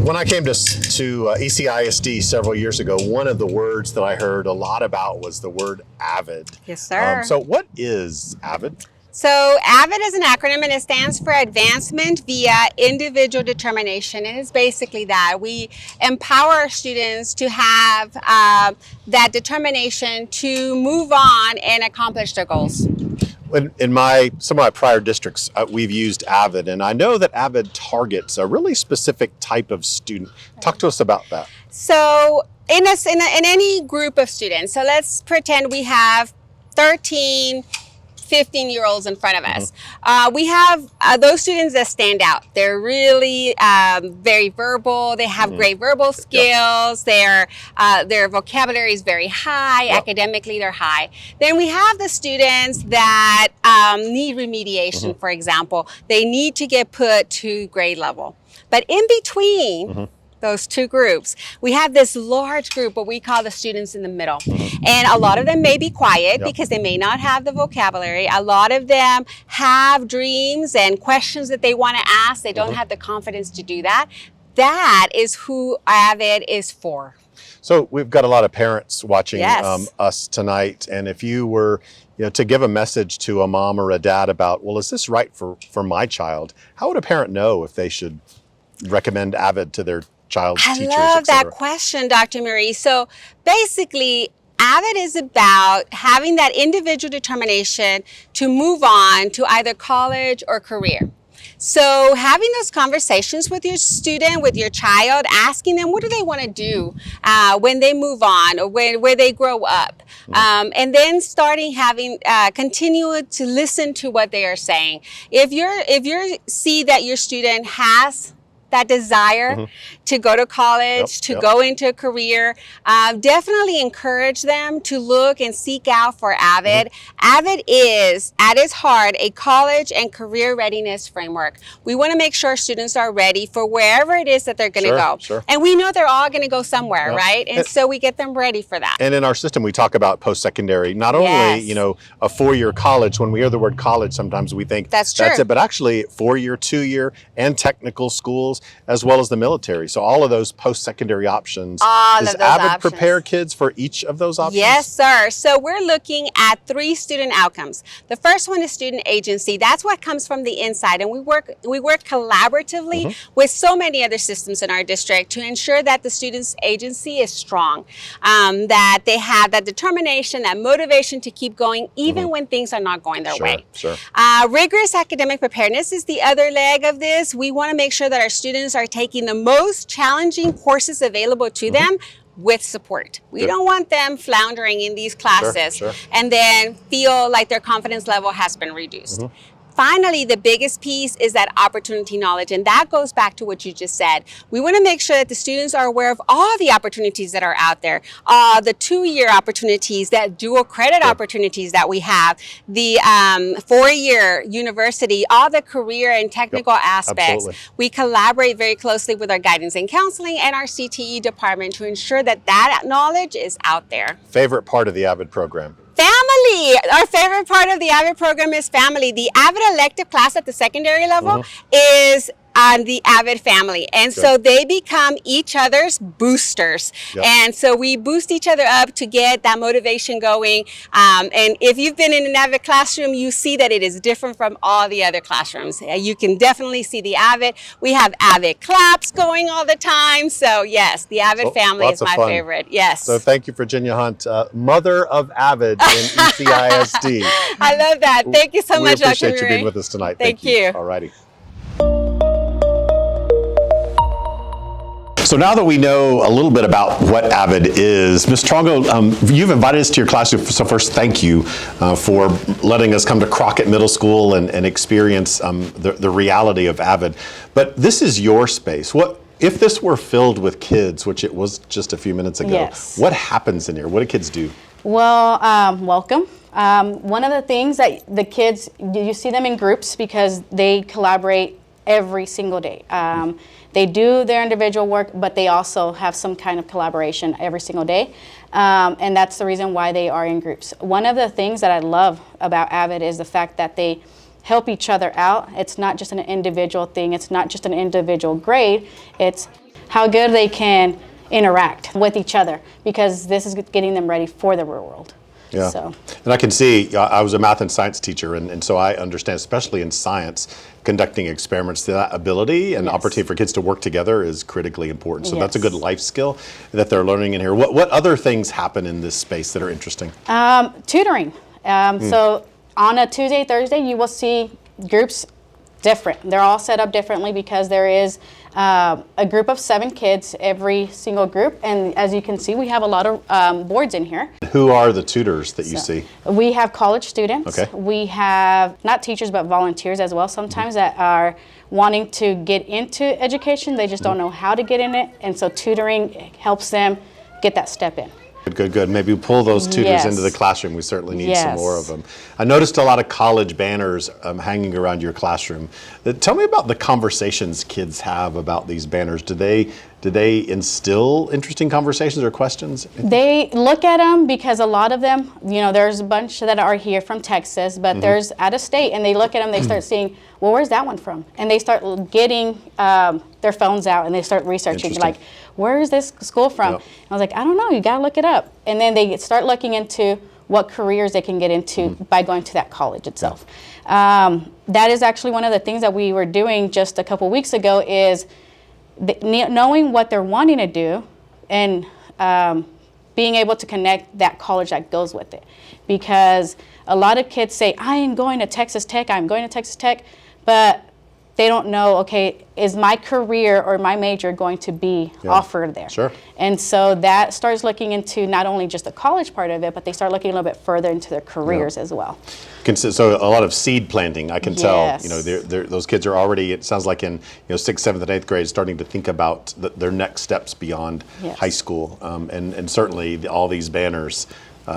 When I came to ECISD several years ago, one of the words that I heard a lot about was the word AVID. Yes, sir. So what is AVID? So AVID is an acronym, and it stands for Advancement via Individual Determination. And it's basically that we empower our students to have that determination to move on and accomplish their goals. In some of my prior districts, we've used AVID, and I know that AVID targets a really specific type of student. Talk to us about that. So in any group of students, so let's pretend we have 13, 15-year-olds in front of us. We have those students that stand out. They're really very verbal. They have great verbal skills. Their vocabulary is very high. Academically, they're high. Then we have the students that need remediation, for example. They need to get put to grade level. But in between those two groups, we have this large group, what we call the students in the middle. And a lot of them may be quiet because they may not have the vocabulary. A lot of them have dreams and questions that they want to ask. They don't have the confidence to do that. That is who AVID is for. So we've got a lot of parents watching us tonight. And if you were to give a message to a mom or a dad about, well, is this right for my child? How would a parent know if they should recommend AVID to their child's teachers, I love that etc.? question, Dr. Muri. So basically, AVID is about having that individual determination to move on to either college or career. So having those conversations with your student, with your child, asking them what do they want to do when they move on or where they grow up. And then continue to listen to what they are saying. If you see that your student has that desire to go to college, to go into a career, definitely encourage them to look and seek out for AVID. AVID is, at its heart, a college and career readiness framework. We want to make sure students are ready for wherever it is that they're going to go. And we know they're all going to go somewhere, right? And so we get them ready for that. And in our system, we talk about post-secondary, not only, a 4-year college. When we hear the word college, sometimes we think that's it, but actually 4-year, 2-year, and technical schools, as well as the military. So all of those post-secondary options. Does AVID prepare kids for each of those options? Yes, sir. So we're looking at 3 student outcomes. The first one is student agency. That's what comes from the inside. And we work collaboratively with so many other systems in our district to ensure that the student's agency is strong, that they have that determination, that motivation to keep going, even when things are not going their way. Rigorous academic preparedness is the other leg of this. We want to make sure that our students are taking the most challenging courses available to them with support. We don't want them floundering in these classes and then feel like their confidence level has been reduced. Finally, the biggest piece is that opportunity knowledge, and that goes back to what you just said. We want to make sure that the students are aware of all the opportunities that are out there, the 2-year opportunities, that dual credit opportunities that we have, the 4-year university, all the career and technical aspects. We collaborate very closely with our guidance and counseling and our CTE department to ensure that that knowledge is out there. Favorite part of the AVID program? Family. Our favorite part of the AVID program is family. The AVID elective class at the secondary level is on the AVID family. And so they become each other's boosters. And so we boost each other up to get that motivation going. And if you've been in an AVID classroom, you see that it is different from all the other classrooms. You can definitely see the AVID. We have AVID claps going all the time. So yes, the AVID family is my favorite. Yes. So thank you, Virginia Hunt, mother of AVID in ECISD. I love that. Thank you so much, Dr. Muri. We appreciate you being with us tonight. Thank you. All righty. So now that we know a little bit about what AVID is, Ms. Trongo, you've invited us to your classroom. So first, thank you for letting us come to Crockett Middle School and experience the reality of AVID. But this is your space. What if this were filled with kids, which it was just a few minutes ago, what happens in here? What do kids do? Well, welcome. One of the things that the kids, you see them in groups because they collaborate every single day. They do their individual work, but they also have some kind of collaboration every single day. And that's the reason why they are in groups. One of the things that I love about AVID is the fact that they help each other out. It's not just an individual thing. It's not just an individual grade. It's how good they can interact with each other, because this is getting them ready for the real world. Yeah, So. and I can see, I was a math and science teacher, and so I understand, especially in science, conducting experiments, that ability and opportunity for kids to work together is critically important. So that's a good life skill that they're learning in here. What other things happen in this space that are interesting? Tutoring. So on a Tuesday, Thursday, you will see groups different. They're all set up differently because there is a group of 7 kids every single group, and as you can see, we have a lot of boards in here. Who are the tutors that you see? We have college students. Okay. We have not teachers but volunteers as well sometimes that are wanting to get into education. They just don't know how to get in it, and so tutoring helps them get that step in. Good. Maybe pull those tutors into the classroom. We certainly need some more of them. I noticed a lot of college banners hanging around your classroom. Tell me about the conversations kids have about these banners. Do they instill interesting conversations or questions? They look at them because a lot of them, there's a bunch that are here from Texas, but there's out of state, and they look at them, they start seeing, well, where's that one from? And they start getting their phones out and they start researching, like, where is this school from? Yep. I was like, I don't know, you gotta look it up. And then they start looking into what careers they can get into by going to that college itself. That is actually one of the things that we were doing just a couple weeks ago, is knowing what they're wanting to do and being able to connect that college that goes with it. Because a lot of kids say, I am going to Texas Tech, but they don't know, okay, is my career or my major going to be offered there? Sure. And so that starts looking into not only just the college part of it, but they start looking a little bit further into their careers as well. So a lot of seed planting, I can tell, those kids are already, it sounds like in 6th, 7th, and 8th grade, starting to think about their next steps beyond high school. And certainly all these banners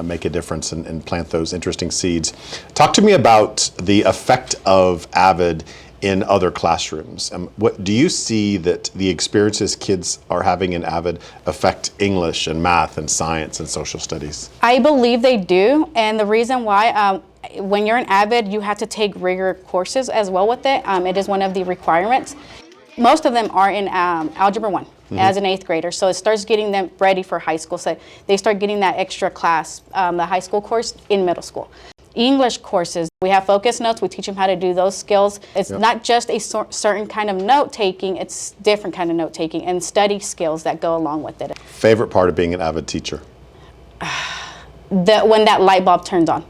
make a difference and plant those interesting seeds. Talk to me about the effect of AVID in other classrooms. What do you see that the experiences kids are having in AVID affect English and math and science and social studies? I believe they do, and the reason why, when you're in AVID, you have to take rigorous courses as well with it. It is one of the requirements. Most of them are in Algebra 1 as an 8th grader, so it starts getting them ready for high school. So they start getting that extra class, the high school course in middle school. English courses, we have focus notes, we teach them how to do those skills. It's not just a certain kind of note taking, it's different kind of note taking and study skills that go along with it. Favorite part of being an AVID teacher? When that light bulb turns on.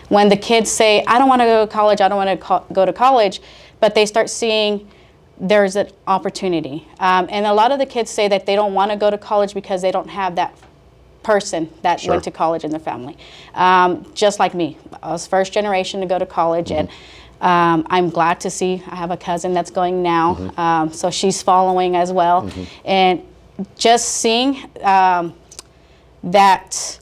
When the kids say, I don't want to go to college, I don't want to go to college, but they start seeing there's an opportunity. And a lot of the kids say that they don't want to go to college because they don't have that person that went to college in their family. Just like me, I was first generation to go to college, and I'm glad to see I have a cousin that's going now, so she's following as well. And just seeing that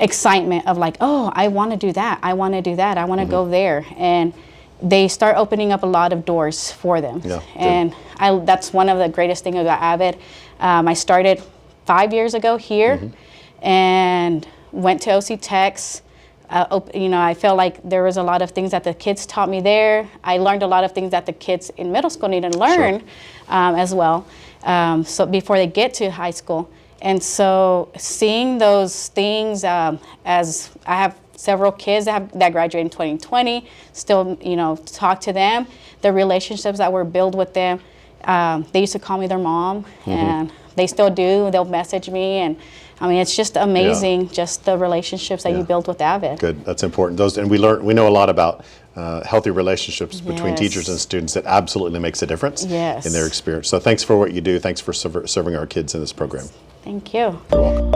excitement of like, oh, I want to do that, I want to do that, I want to go there, and they start opening up a lot of doors for them. And that's one of the greatest things about AVID. I started 5 years ago here and went to OC Techs. I felt like there was a lot of things that the kids taught me there. I learned a lot of things that the kids in middle school need to learn as well, so before they get to high school. And so seeing those things, as I have several kids that graduated in 2020, still, talk to them, the relationships that were built with them. They used to call me their mom, and they still do. They'll message me, and I mean, it's just amazing, just the relationships that you build with AVID. Good, that's important. We know a lot about healthy relationships between teachers and students. That absolutely makes a difference in their experience. So thanks for what you do. Thanks for serving our kids in this program. Thank you. You're welcome.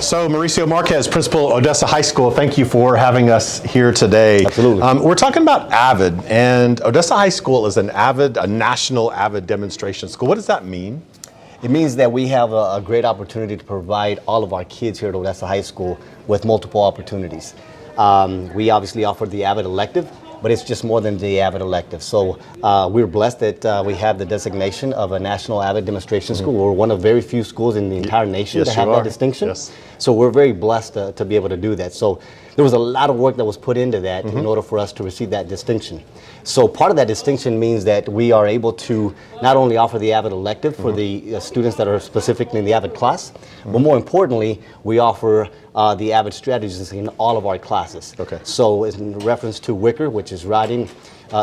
So Mauricio Marquez, Principal, Odessa High School, thank you for having us here today. Absolutely. We're talking about AVID, and Odessa High School is a national AVID demonstration school. What does that mean? It means that we have a great opportunity to provide all of our kids here at Odessa High School with multiple opportunities. We obviously offer the AVID elective, but it's just more than the AVID elective. So we're blessed that we have the designation of a national AVID demonstration school. We're one of very few schools in the entire nation to have that distinction. Yes. So we're very blessed to be able to do that. So there was a lot of work that was put into that in order for us to receive that distinction. So part of that distinction means that we are able to not only offer the AVID elective for the students that are specifically in the AVID class, but more importantly, we offer the AVID strategies in all of our classes. Okay. So in reference to WICR, which is writing,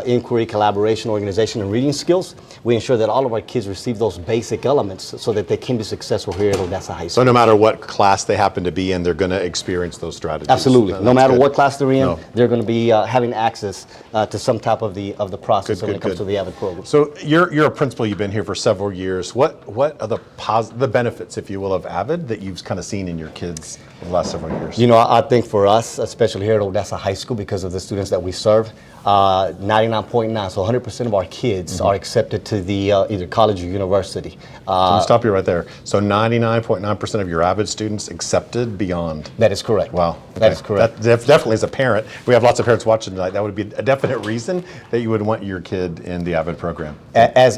inquiry, collaboration, organization, and reading skills, we ensure that all of our kids receive those basic elements so that they can be successful here at Odessa High So School. no matter what class they happen to be in, they're going to experience those strategies. Absolutely. No That's matter good. what class they're in, No. they're going to be having access to some type of the process Good, when it good, comes to good. the AVID program. So you're a principal. You've been here for several years. What are the benefits, if you will, of AVID that you've kind of seen in your kids over the last several years? You know, I think for us, especially here at Odessa High School, because of the students that we serve, 99.9, so 100% of our kids are accepted to the either college or university. Let me stop you right there. So 99.9% of your AVID students accepted beyond. That is correct. Wow. That is correct. That definitely, as a parent, we have lots of parents watching tonight. That would be a definite reason that you would want your kid in the AVID program. As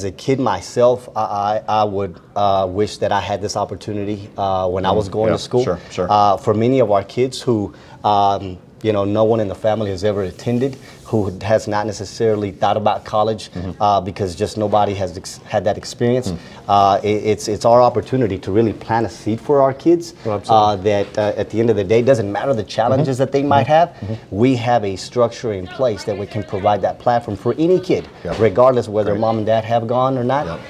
a kid myself, I would wish that I had this opportunity when I was going yeah, to school. sure, sure. For many of our kids who, you know, no one in the family has ever attended, who has not necessarily thought about college because just nobody has had that experience. It's our opportunity to really plant a seed for our kids that at the end of the day, doesn't matter the challenges that they might have, we have a structure in place that we can provide that platform for any kid, regardless of whether mom and dad have gone or not.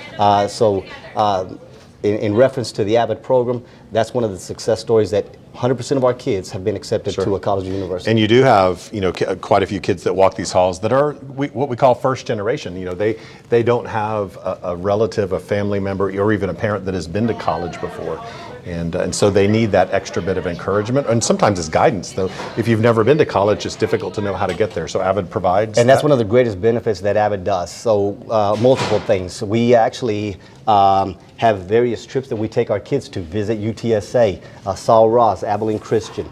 In reference to the AVID program, that's one of the success stories that 100% of our kids have been accepted to a college or university. And you do have, you know, quite a few kids that walk these halls that are what we call first generation. You know, they don't have a relative, a family member, or even a parent that has been to college before. And so they need that extra bit of encouragement, and sometimes it's guidance. Though, if you've never been to college, it's difficult to know how to get there. So AVID provides. And that's one of the greatest benefits that AVID does. So multiple things. We actually have various trips that we take our kids to visit UTSA, Saul Ross, Abilene Christian,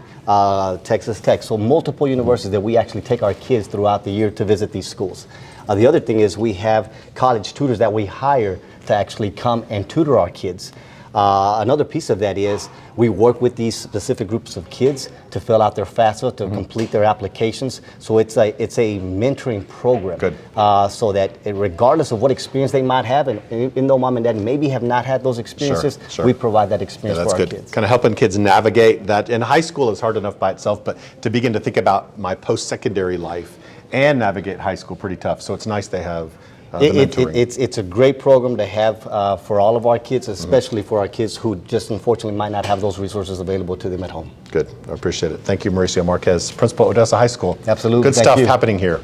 Texas Tech. So multiple universities that we actually take our kids throughout the year to visit these schools. The other thing is we have college tutors that we hire to actually come and tutor our kids. Another piece of that is we work with these specific groups of kids to fill out their FAFSA, to complete their applications. So it's a mentoring program. Good. So that regardless of what experience they might have, and even though mom and dad maybe have not had those experiences, Sure. we provide that experience that's for our good. kids. Kind of helping kids navigate that. And high school is hard enough by itself, but to begin to think about my post-secondary life and navigate high school, pretty tough. So it's nice they have the mentoring. It's a great program to have for all of our kids, especially for our kids who just unfortunately might not have those resources available to them at home. Good. I appreciate it. Thank you, Mauricio Marquez, Principal, Odessa High School. Absolutely. Good Thank stuff you. happening here.